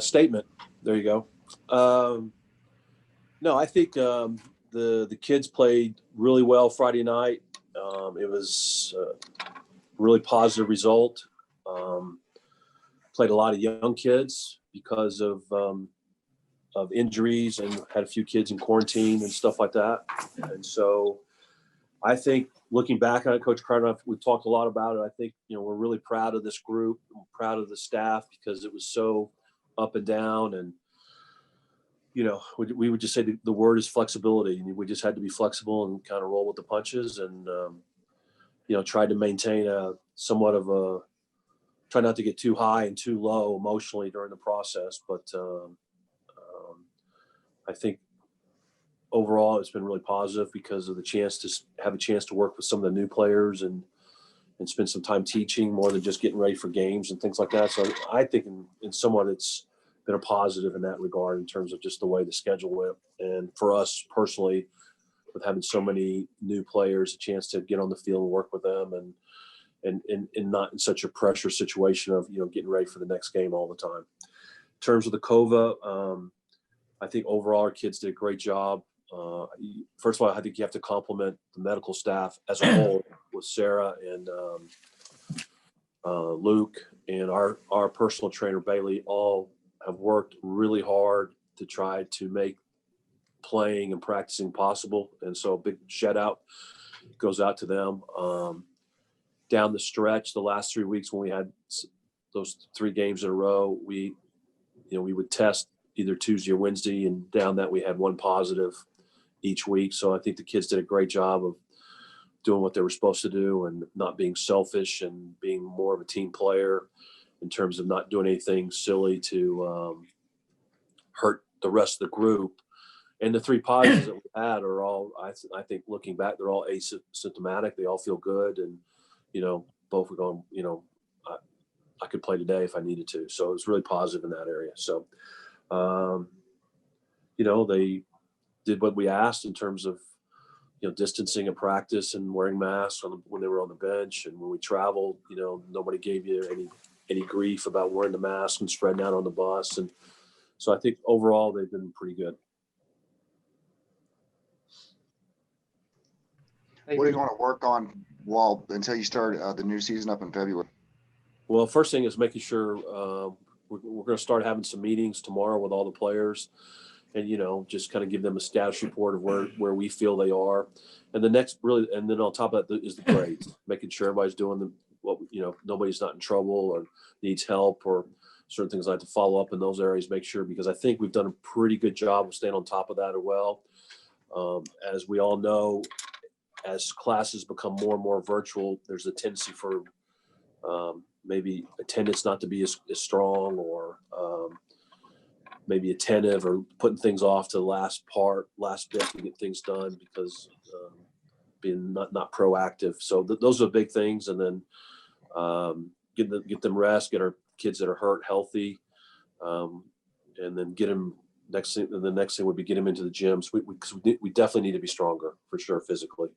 Statement. There you go. No, I think the kids played really well Friday night. It was a really positive result. Um, Played a lot of young kids because of injuries, and had a few kids in quarantine and stuff like that. And so I think looking back on it, Coach Carter, we've talked a lot about it. I think, we're really proud of this group. I'm proud of the staff because it was so up and down. And, we would just say the word is flexibility. And we just had to be flexible and kind of roll with the punches and, try to maintain try not to get too high and too low emotionally during the process. But I think overall it's been really positive because of the chance to have a chance to work with some of the new players and spend some time teaching more than just getting ready for games and things like that. So I think in somewhat it's been a positive in that regard in terms of just the way the schedule went. And for us personally, with having so many new players, a chance to get on the field and work with them and not in such a pressure situation of, getting ready for the next game all the time. In terms of the COVA, I think overall our kids did a great job. First of all, I think you have to compliment the medical staff as a whole with Sarah and Luke and our personal trainer, Bailey, all have worked really hard to try to make playing and practicing possible. And so a big shout out goes out to them. Down the stretch, the last 3 weeks when we had those 3 games in a row, we would test either Tuesday or Wednesday, and down that we had one positive each week. So I think the kids did a great job of doing what they were supposed to do and not being selfish and being more of a team player in terms of not doing anything silly to hurt the rest of the group. And the 3 positives that we had are all, I think looking back, they're all asymptomatic. They all feel good. And, both were going, I could play today if I needed to. So it was really positive in that area. So, they did what we asked in terms of, distancing and practice and wearing masks when they were on the bench. And when we traveled, nobody gave you any grief about wearing the mask and spreading out on the bus. And so I think overall they've been pretty good. What are you going to work on until you start the new season up in February? Well, first thing is making sure we're going to start having some meetings tomorrow with all the players and, just kind of give them a status report of where we feel they are. And and then on top of that is the grades, making sure everybody's doing nobody's not in trouble or needs help or certain things I have to follow up in those areas, make sure, because I think we've done a pretty good job of staying on top of that as well. As we all know, as classes become more and more virtual, there's a tendency for maybe attendance not to be as strong or maybe attentive or putting things off to the last bit to get things done because being not proactive. So those are big things. And then get them rest, get our kids that are hurt healthy, and then get them the next thing would be get them into the gyms. We definitely need to be stronger for sure physically.